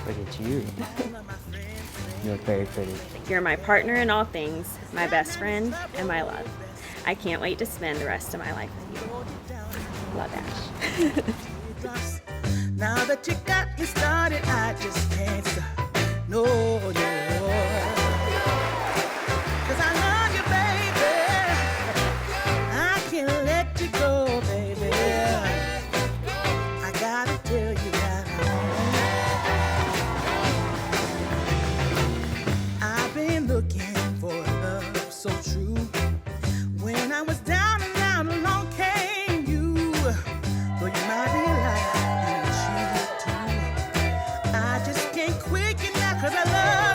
Look at you. You look very pretty. You're my partner in all things, my best friend, and my love. I can't wait to spend the rest of my life with you. Love, Ash. Now that you got me started, I just can't stop. No, no. 'Cause I love you, baby. I can't let you go, baby. I gotta tell you that I've been looking for love so true. When I was down and out, along came you. Though you might be alive and cheated too. I just can't quit you now 'cause I love